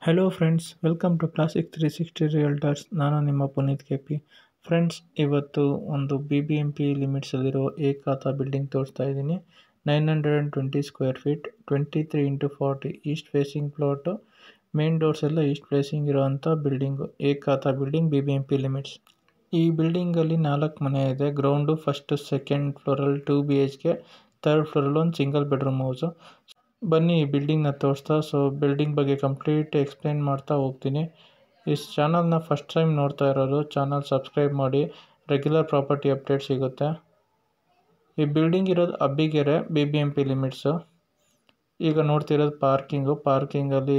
Hello friends, welcome to classic 360 realtors. ನಾನು ನಿಮ್ಮ Puneeth KP. Friends, ಇವತ್ತು ಒಂದು BBMP ಲಿಮಿಟ್ಸಲ್ಲಿರೋ ಏಕಾತ ಬಿಲ್ಡಿಂಗ್ ತೋರಿಸ್ತಾ ಇದ್ದೀನಿ. 920 square feet, 23x40 east facing plot, main doors ಎಲ್ಲ ಈಸ್ಟ್ ಫೇಸಿಂಗ್ ಇರೋವಂಥ ಬಿಲ್ಡಿಂಗು, ಏಕಾತ ಬಿಲ್ಡಿಂಗ್ BBMP ಲಿಮಿಟ್ಸ್. ಈ ಬಿಲ್ಡಿಂಗಲ್ಲಿ 4 ಮನೆ ಇದೆ. ಗ್ರೌಂಡು, ಫಸ್ಟ್ ಸೆಕೆಂಡ್ ಫ್ಲೋರಲ್ಲಿ 2 BHK, ಥರ್ಡ್ ಫ್ಲೋರಲ್ಲಿ ಒಂದು ಸಿಂಗಲ್ ಬೆಡ್ರೂಮ್ ಹೌಸು. ಬನ್ನಿ ಈ ಬಿಲ್ಡಿಂಗ್ನ ತೋರಿಸ್ತಾ ಬಿಲ್ಡಿಂಗ್ ಬಗ್ಗೆ ಕಂಪ್ಲೀಟ್ ಎಕ್ಸ್ಪ್ಲೇನ್ ಮಾಡ್ತಾ ಹೋಗ್ತೀನಿ. ಈ ಚಾನಲ್ನ ಫಸ್ಟ್ ಟೈಮ್ ನೋಡ್ತಾ ಇರೋರು ಚಾನಲ್ ಸಬ್ಸ್ಕ್ರೈಬ್ ಮಾಡಿ, ರೆಗ್ಯುಲರ್ ಪ್ರಾಪರ್ಟಿ ಅಪ್ಡೇಟ್ ಸಿಗುತ್ತೆ. ಈ ಬಿಲ್ಡಿಂಗ್ ಇರೋದು ಅಬ್ಬಿಗೆರೆ BBMP ಲಿಮಿಟ್ಸು. ಈಗ ನೋಡ್ತಿರೋದು ಪಾರ್ಕಿಂಗಲ್ಲಿ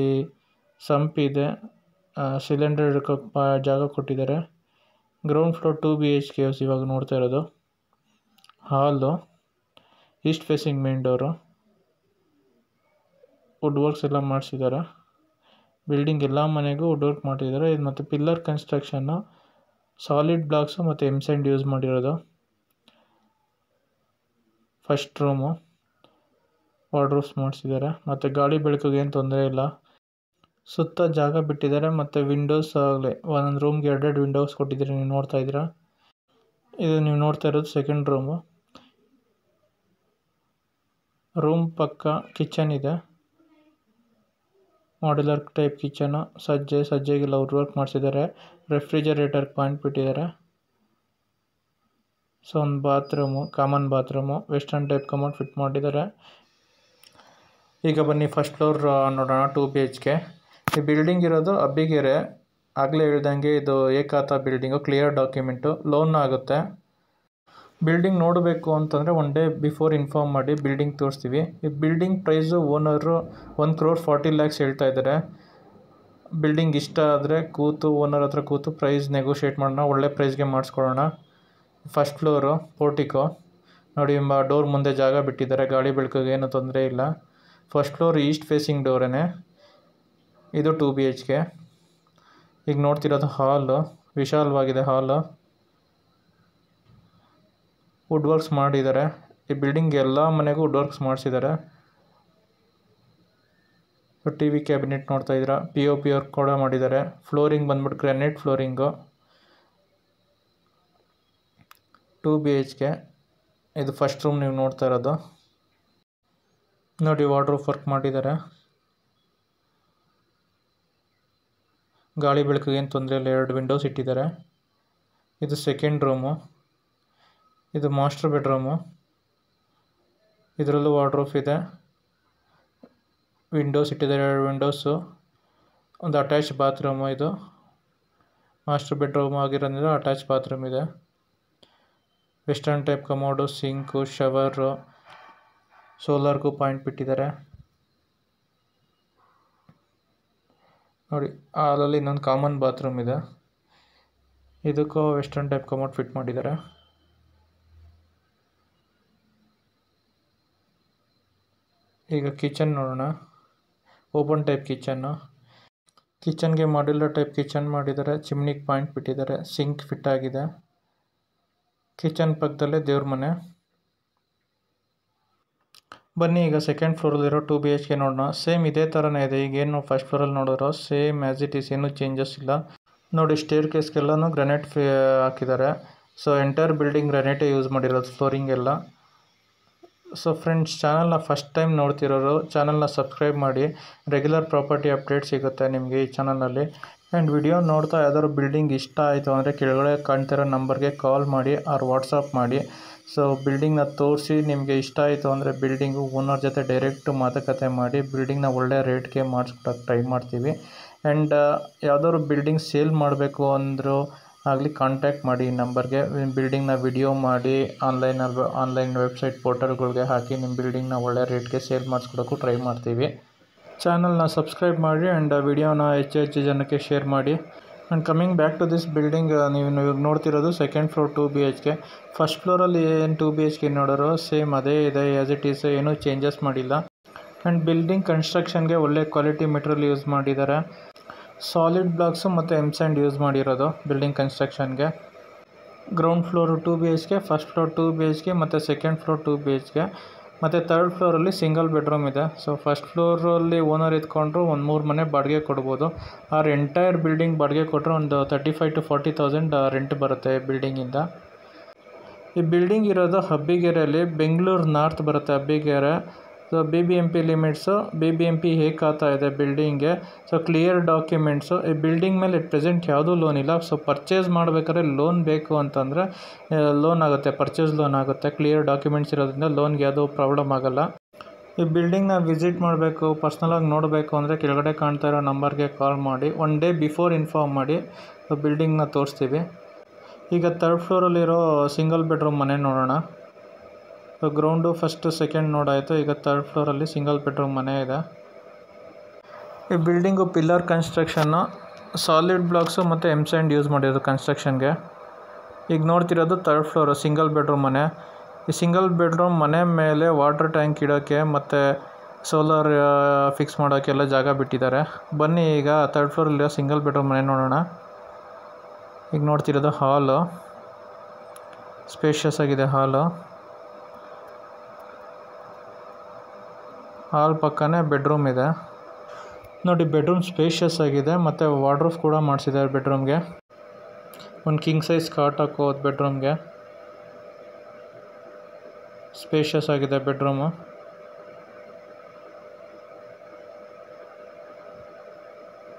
ಸಂಪ್ ಇದೆ, ಸಿಲಿಂಡರ್ ಇಡ್ಕೋಕ್ಕೆ ಜಾಗ ಕೊಟ್ಟಿದ್ದಾರೆ. ಗ್ರೌಂಡ್ ಫ್ಲೋರ್ 2 BHK ಹೌಸ್ ಇವಾಗ ನೋಡ್ತಾ ಇರೋದು. Hall, east facing main door, wood works ಎಲ್ಲ ಮಾಡಿಸಿದ್ದಾರೆ. ಬಿಲ್ಡಿಂಗ್ ಎಲ್ಲ ಮನೆಗೂ ವುಡ್ ವರ್ಕ್ ಮಾಡಿದ್ದಾರೆ. ಇದು ಮತ್ತು ಪಿಲ್ಲರ್ ಕನ್ಸ್ಟ್ರಕ್ಷನ್ನು, ಸಾಲಿಡ್ ಬ್ಲಾಕ್ಸು ಮತ್ತು ಎಮ್ಸೆಂಡ್ ಯೂಸ್ ಮಾಡಿರೋದು. ಫಸ್ಟ್ ರೂಮು, ವಾರ್ಡ್ರೋಬ್ಸ್ ಮಾಡಿಸಿದ್ದಾರೆ ಮತ್ತು ಗಾಳಿ ಬೆಳಕಿಗೆ ಏನು ತೊಂದರೆ ಇಲ್ಲ. ಸುತ್ತ ಜಾಗ ಬಿಟ್ಟಿದ್ದಾರೆ ಮತ್ತು ವಿಂಡೋಸ್ ಆಗಲಿ ಒಂದೊಂದು ರೂಮ್ಗೆ 2 ವಿಂಡೋಸ್ ಕೊಟ್ಟಿದ್ದಾರೆ. ನೀವು ನೋಡ್ತಾ ಇದ್ದೀರಾ, ಇದು ನೀವು ನೋಡ್ತಾ ಇರೋದು ಸೆಕೆಂಡ್ ರೂಮು. ರೂಮ್ ಪಕ್ಕ ಕಿಚನ್ ಇದೆ, ಮಾಡ್ಯುಲರ್ ಟೈಪ್ ಕಿಚನು. ಸಜ್ಜೆಗೆಲ್ಲ ವುಡ್ ವರ್ಕ್ ಮಾಡಿಸಿದ್ದಾರೆ. ರೆಫ್ರಿಜರೇಟರ್ ಪಾಯಿಂಟ್ ಬಿಟ್ಟಿದ್ದಾರೆ. ಒಂದು bathroom, common bathroom, western type commode fit ಮಾಡಿದ್ದಾರೆ. ಈಗ ಬನ್ನಿ ಫಸ್ಟ್ ಫ್ಲೋರ್ ನೋಡೋಣ. 2 BHK. ಈ ಬಿಲ್ಡಿಂಗ್ ಇರೋದು ಅಬ್ಬಿಗೆರೆ. ಆಗಲೇ ಹೇಳ್ದಂಗೆ ಇದು ಏಕಾತ ಬಿಲ್ಡಿಂಗು, ಕ್ಲಿಯರ್ ಡಾಕ್ಯುಮೆಂಟು, ಲೋನ್ ಆಗುತ್ತೆ. ಬಿಲ್ಡಿಂಗ್ ನೋಡಬೇಕು ಅಂತಂದರೆ 1 ಡೇ ಬಿಫೋರ್ ಇನ್ಫಾರ್ಮ್ ಮಾಡಿ, ಬಿಲ್ಡಿಂಗ್ ತೋರಿಸ್ತೀವಿ. ಈ ಬಿಲ್ಡಿಂಗ್ ಪ್ರೈಸು ಓನರು 1,40,00,000 ಹೇಳ್ತಾ ಇದ್ದಾರೆ. ಬಿಲ್ಡಿಂಗ್ ಇಷ್ಟ ಆದರೆ ಓನರ್ ಹತ್ರ ಕೂತು ಪ್ರೈಸ್ ನೆಗೋಷಿಯೇಟ್ ಮಾಡೋಣ, ಒಳ್ಳೆ ಪ್ರೈಸ್ಗೆ ಮಾಡಿಸ್ಕೊಡೋಣ. ಫಸ್ಟ್ ಫ್ಲೋರು ಪೋರ್ಟಿಕೋ ನೋಡಿ, ಡೋರ್ ಮುಂದೆ ಜಾಗ ಬಿಟ್ಟಿದ್ದಾರೆ, ಗಾಳಿ ಬೆಳಕಿಗೆ ಏನೂ ತೊಂದರೆ ಇಲ್ಲ. ಫಸ್ಟ್ ಫ್ಲೋರ್ ಈಸ್ಟ್ ಫೇಸಿಂಗ್ ಡೋರೇನೆ. ಇದು 2 BHK. ಈಗ ನೋಡ್ತಿರೋದು ಹಾಲು, ವಿಶಾಲವಾಗಿದೆ ಹಾಲು. ವುಡ್ ವರ್ಕ್ಸ್ ಮಾಡಿದ್ದಾರೆ. ಈ ಬಿಲ್ಡಿಂಗ್ ಎಲ್ಲ ಮನೆಗೂ ವುಡ್ ವರ್ಕ್ಸ್ ಮಾಡಿಸಿದ್ದಾರೆ. TV ಕ್ಯಾಬಿನೆಟ್ ನೋಡ್ತಾ ಇದ್ದೀರಾ, POP ವರ್ಕ್ ಕೂಡ ಮಾಡಿದ್ದಾರೆ. ಫ್ಲೋರಿಂಗ್ ಬಂದ್ಬಿಟ್ಟು ಗ್ರಾನೈಟ್ ಫ್ಲೋರಿಂಗು. 2 BHK. ಇದು ಫಸ್ಟ್ ರೂಮ್ ನೀವು ನೋಡ್ತಾ ಇರೋದು. ನೋಡಿ, ವಾರ್ಡ್ರೋಬ್ ವರ್ಕ್ ಮಾಡಿದ್ದಾರೆ. ಗಾಳಿ ಬೆಳಕಿಗೆ ಏನು ತೊಂದರೆ ಇಲ್ಲ, 2 ವಿಂಡೋಸ್ ಇಟ್ಟಿದ್ದಾರೆ. ಇದು ಸೆಕೆಂಡ್ ರೂಮು. ಇದು ಮಾಸ್ಟರ್ ಬೆಡ್ರೂಮು. ಇದರಲ್ಲೂ ವಾರ್ಡ್ರೋಬ್ ಇದೆ, ವಿಂಡೋಸ್ ಇಟ್ಟಿದ್ದಾರೆ, 2 ವಿಂಡೋಸು. ಒಂದು ಅಟ್ಯಾಚ್ ಬಾತ್ರೂಮು. ಇದು ಮಾಸ್ಟರ್ ಬೆಡ್ರೂಮ್ ಆಗಿರೋದ್ರಿಂದ ಅಟ್ಯಾಚ್ ಬಾತ್ರೂಮ್ ಇದೆ. Western type commode, sink, ಶವರು, ಸೋಲಾರ್ಗೂ point ಬಿಟ್ಟಿದ್ದಾರೆ. ನೋಡಿ, ಹಾಲಲ್ಲಿ ಇನ್ನೊಂದು ಕಾಮನ್ ಬಾತ್ರೂಮ್ ಇದೆ. ಇದಕ್ಕೂ ವೆಸ್ಟರ್ನ್ ಟೈಪ್ ಕಮೋಡ್ ಫಿಟ್ ಮಾಡಿದ್ದಾರೆ. ಈಗ ಕಿಚನ್ ನೋಡೋಣ. Open type kitchen. ಕಿಚನ್ಗೆ ಮಾಡ್ಯುಲರ್ ಟೈಪ್ ಕಿಚನ್ ಮಾಡಿದ್ದಾರೆ. ಚಿಮ್ನಿಗೆ ಪಾಯಿಂಟ್ ಬಿಟ್ಟಿದ್ದಾರೆ. ಸಿಂಕ್ ಫಿಟ್ ಆಗಿದೆ. ಕಿಚನ್ ಪಕ್ಕದಲ್ಲೇ ದೇವ್ರ ಮನೆ. ಬನ್ನಿ ಈಗ ಸೆಕೆಂಡ್ ಫ್ಲೋರಲ್ಲಿರೋ 2 BHK ನೋಡೋಣ. ಸೇಮ್ ಇದೇ ಥರನೇ ಇದೆ, ಈಗೇನು ಫಸ್ಟ್ ಫ್ಲೋರಲ್ಲಿ ನೋಡಿರೋ ಸೇಮ್ ಆ್ಯಸ್ ಇಟ್ ಈಸ್, ಏನೂ ಚೇಂಜಸ್ ಇಲ್ಲ. ನೋಡಿ, ಸ್ಟೇರ್ ಕೇಸ್ಗೆಲ್ಲನೂ ಗ್ರಾನೈಟ್ ಹಾಕಿದ್ದಾರೆ. ಎಂಟೈರ್ ಬಿಲ್ಡಿಂಗ್ ಗ್ರಾನೈಟೇ ಯೂಸ್ ಮಾಡಿರೋದು, ಫ್ಲೋರಿಂಗ್ ಎಲ್ಲ. ಫ್ರೆಂಡ್ಸ್, ಚಾನಲ್ನ ಫಸ್ಟ್ ಟೈಮ್ ನೋಡ್ತಿರೋರು ಚಾನಲ್ನ ಸಬ್ಸ್ಕ್ರೈಬ್ ಮಾಡಿ, ರೆಗ್ಯುಲರ್ ಪ್ರಾಪರ್ಟಿ ಅಪ್ಡೇಟ್ ಸಿಗುತ್ತೆ ನಿಮಗೆ ಈ ಚಾನಲ್ನಲ್ಲಿ. ಆ್ಯಂಡ್ ವಿಡಿಯೋ ನೋಡ್ತಾ ಯಾವ್ದಾದ್ರು ಬಿಲ್ಡಿಂಗ್ ಇಷ್ಟ ಆಯಿತು ಅಂದರೆ ಕೆಳಗಡೆ ಕಾಣ್ತಿರೋ ನಂಬರ್ಗೆ ಕಾಲ್ ಮಾಡಿ ಆರ್ ವಾಟ್ಸಪ್ ಮಾಡಿ. ಬಿಲ್ಡಿಂಗ್ನ ತೋರಿಸಿ, ನಿಮಗೆ ಇಷ್ಟ ಆಯಿತು ಅಂದರೆ ಬಿಲ್ಡಿಂಗು ಓನರ್ ಜೊತೆ ಡೈರೆಕ್ಟ್ ಮಾತುಕತೆ ಮಾಡಿ ಬಿಲ್ಡಿಂಗ್ನ ಒಳ್ಳೆ ರೇಟ್ಗೆ ಮಾಡಿಸ್ಕೊಡೋಕ್ಕೆ ಟ್ರೈ ಮಾಡ್ತೀವಿ. ಆ್ಯಂಡ್ ಯಾವುದಾದ್ರು ಬಿಲ್ಡಿಂಗ್ ಸೇಲ್ ಮಾಡಬೇಕು ಅಂದರೂ ಆಗಲಿ ಕಾಂಟ್ಯಾಕ್ಟ್ ಮಾಡಿ ಈ ನಂಬರ್ಗೆ. ಬಿಲ್ಡಿಂಗ್ನ ವಿಡಿಯೋ ಮಾಡಿ ಆನ್ಲೈನ್ ವೆಬ್ಸೈಟ್ ಪೋರ್ಟಲ್ಗಳಿಗೆ ಹಾಕಿ ನಿಮ್ಮ ಬಿಲ್ಡಿಂಗ್ನ ಒಳ್ಳೆ ರೇಟ್ಗೆ ಸೇಲ್ ಮಾಡಿಸ್ಕೊಡೋಕ್ಕೂ ಟ್ರೈ ಮಾಡ್ತೀವಿ. ಚಾನಲ್ನ ಸಬ್ಸ್ಕ್ರೈಬ್ ಮಾಡಿ ಆ್ಯಂಡ್ ವಿಡಿಯೋನ ಹೆಚ್ಚು ಜನಕ್ಕೆ ಶೇರ್ ಮಾಡಿ. And coming back to this building, ನೀವು ಇವಾಗ ನೋಡ್ತಿರೋದು ಸೆಕೆಂಡ್ ಫ್ಲೋರ್ 2 BHK. ಫಸ್ಟ್ ಫ್ಲೋರಲ್ಲಿ ಏನು 2 BHK ನೋಡೋರು ಸೇಮ್ ಅದೇ ಇದೆ, ಆ್ಯಸ್ ಇಟ್ ಈಸ್, ಏನೂ ಚೇಂಜಸ್ ಮಾಡಿಲ್ಲ. ಆ್ಯಂಡ್ ಬಿಲ್ಡಿಂಗ್ ಕನ್ಸ್ಟ್ರಕ್ಷನ್ಗೆ ಒಳ್ಳೆ ಕ್ವಾಲಿಟಿ ಮೆಟೀರಿಯಲ್ ಯೂಸ್ ಮಾಡಿದ್ದಾರೆ. ಸಾಲಿಡ್ ಬ್ಲಾಕ್ಸು ಮತ್ತು ಎಮ್ಸ್ಯಾಂಡ್ ಯೂಸ್ ಮಾಡಿರೋದು ಬಿಲ್ಡಿಂಗ್ ಕನ್ಸ್ಟ್ರಕ್ಷನ್ಗೆ. Ground floor 2 BHK, first floor 2 BHK ಮತ್ತು ಸೆಕೆಂಡ್ ಫ್ಲೋರ್ 2 BHK. ಮತ್ತು ಥರ್ಡ್ ಫ್ಲೋರಲ್ಲಿ ಸಿಂಗಲ್ ಬೆಡ್ರೂಮ್ ಇದೆ. ಸೊ ಫಸ್ಟ್ ಫ್ಲೋರಲ್ಲಿ ಓನರ್ ಇದ್ಕೊಂಡ್ರು ಒಂದು 3 ಮನೆ ಬಾಡಿಗೆ ಕೊಡ್ಬೋದು. ಎಂಟೈರ್ ಬಿಲ್ಡಿಂಗ್ ಬಾಡಿಗೆ ಕೊಟ್ಟರೆ ಒಂದು 35,000 to 40,000 ರೆಂಟ್ ಬರುತ್ತೆ ಬಿಲ್ಡಿಂಗಿಂದ. ಈ ಬಿಲ್ಡಿಂಗ್ ಇರೋದು ಹಬ್ಬಿಗೆರೆಯಲ್ಲಿ, ಬೆಂಗಳೂರು ನಾರ್ತ್ ಬರುತ್ತೆ Habbigere. So BBMP limits, BBMP ಹೇಗೆ ಖಾತಾ ಇದೆ ಬಿಲ್ಡಿಂಗ್ಗೆ. So clear documents. ಈ ಬಿಲ್ಡಿಂಗ್ ಮೇಲೆ ಎಟ್ ಪ್ರೆಸೆಂಟ್ ಯಾವುದೂ ಲೋನ್ ಇಲ್ಲ. ಸೊ ಪರ್ಚೇಸ್ ಮಾಡಬೇಕಾದ್ರೆ ಲೋನ್ ಬೇಕು ಅಂತಂದರೆ ಲೋನ್ ಆಗುತ್ತೆ, ಪರ್ಚೇಸ್ ಲೋನ್ ಆಗುತ್ತೆ. ಕ್ಲಿಯರ್ ಡಾಕ್ಯುಮೆಂಟ್ಸ್ ಇರೋದ್ರಿಂದ ಲೋನ್ಗೆ ಯಾವುದೂ ಪ್ರಾಬ್ಲಮ್ ಆಗೋಲ್ಲ. ಈ ಬಿಲ್ಡಿಂಗ್ನ ವಿಸಿಟ್ ಮಾಡಬೇಕು, ಪರ್ಸ್ನಲಾಗಿ ನೋಡಬೇಕು ಅಂದರೆ ಕೆಳಗಡೆ ಕಾಣ್ತಾ ಇರೋ ನಂಬರ್ಗೆ ಕಾಲ್ ಮಾಡಿ. 1 day ಬಿಫೋರ್ ಇನ್ಫಾರ್ಮ್ ಮಾಡಿ. ಬಿಲ್ಡಿಂಗ್ನ ತೋರಿಸ್ತೀವಿ. ಈಗ ಥರ್ಡ್ ಫ್ಲೋರಲ್ಲಿರೋ ಸಿಂಗಲ್ ಬೆಡ್ರೂಮ್ ಮನೆ ನೋಡೋಣ. ಗ್ರೌಂಡು ಫಸ್ಟು ಸೆಕೆಂಡ್ ನೋಡಾಯಿತು. ಈಗ ಥರ್ಡ್ ಫ್ಲೋರಲ್ಲಿ ಸಿಂಗಲ್ ಬೆಡ್ರೂಮ್ ಮನೆ ಇದೆ. ಈ building pillar construction, solid blocks ಮತ್ತು M-ಸ್ಯಾಂಡ್ ಯೂಸ್ ಮಾಡಿರೋದು ಕನ್ಸ್ಟ್ರಕ್ಷನ್ಗೆ. ಈಗ ನೋಡ್ತಿರೋದು ಥರ್ಡ್ ಫ್ಲೋರು ಸಿಂಗಲ್ ಬೆಡ್ರೂಮ್ ಮನೆ. ಈ ಸಿಂಗಲ್ ಬೆಡ್ರೂಮ್ ಮನೆ ಮೇಲೆ ವಾಟರ್ ಟ್ಯಾಂಕ್ ಇಡೋಕ್ಕೆ ಮತ್ತು ಸೋಲಾರ್ ಫಿಕ್ಸ್ ಮಾಡೋಕ್ಕೆಲ್ಲ ಜಾಗ ಬಿಟ್ಟಿದ್ದಾರೆ. ಬನ್ನಿ ಈಗ ಥರ್ಡ್ ಫ್ಲೋರಲ್ಲಿರೋ ಸಿಂಗಲ್ ಬೆಡ್ರೂಮ್ ಮನೆ ನೋಡೋಣ. ಈಗ ನೋಡ್ತಿರೋದು ಹಾಲು, ಸ್ಪೇಷಿಯಸ್ ಆಗಿದೆ ಹಾಲು. ಹಾಲ್ ಪಕ್ಕನೇ ಬೆಡ್ರೂಮ್ ಇದೆ ನೋಡಿ. ಬೆಡ್ರೂಮ್ ಸ್ಪೇಷಿಯಸ್ ಆಗಿದೆ ಮತ್ತು ವಾರ್ಡ್ರೋಬ್ ಕೂಡ ಮಾಡಿಸಿದ್ದಾರೆ ಬೆಡ್ರೂಮ್ಗೆ. ಒಂದು ಕಿಂಗ್ ಸೈಜ್ ಕಾಟ್ ಹಾಕೋದು ಬೆಡ್ರೂಮ್ಗೆ. ಸ್ಪೇಷಿಯಸ್ ಆಗಿದೆ bedroom.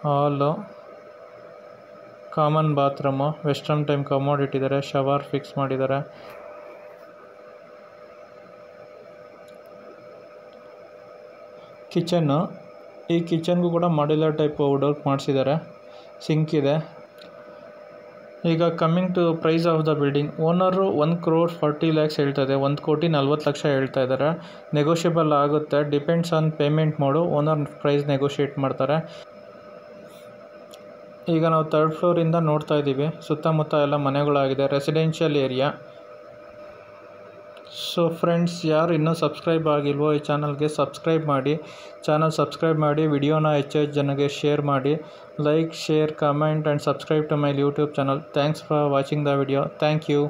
Hall, common bathroom, western type commode ಇಟ್ಟಿದ್ದಾರೆ, ಶವರ್ ಫಿಕ್ಸ್ ಮಾಡಿದ್ದಾರೆ. ಕಿಚನ್ನು, ಈ ಕಿಚನ್ಗೂ ಕೂಡ ಮಾಡ್ಯುಲರ್ ಟೈಪ್ ವುಡ್ ವರ್ಕ್ ಮಾಡಿಸಿದ್ದಾರೆ. ಸಿಂಕ್ ಇದೆ. ಈಗ coming to price of the building. Owner 1,40,00,000 ಹೇಳ್ತಾ ಇದೆ. 1,40,00,000 ಹೇಳ್ತಾ ಇದ್ದಾರೆ. ನೆಗೋಷಿಯಬಲ್ ಆಗುತ್ತೆ, depends on payment mode. Owner price negotiate ಮಾಡ್ತಾರೆ. ಈಗ ನಾವು ಥರ್ಡ್ ಫ್ಲೋರಿಂದ ನೋಡ್ತಾ ಇದ್ದೀವಿ. ಸುತ್ತಮುತ್ತ ಎಲ್ಲ ಮನೆಗಳಾಗಿದೆ, ರೆಸಿಡೆನ್ಷಿಯಲ್ ಏರಿಯಾ. ಸೊ ಫ್ರೆಂಡ್ಸ್, ಯಾರು ಇನ್ನೂ ಸಬ್ಸ್ಕ್ರೈಬ್ ಆಗಿಲ್ವೋ ಈ ಚಾನಲ್ಗೆ ಸಬ್ಸ್ಕ್ರೈಬ್ ಮಾಡಿ. ಸಬ್ಸ್ಕ್ರೈಬ್ ಮಾಡಿ, ವಿಡಿಯೋನ ಹೆಚ್ಚು ಜನಕ್ಕೆ ಶೇರ್ ಮಾಡಿ. Like, share, comment and subscribe to my YouTube channel. Thanks for watching the video. Thank you.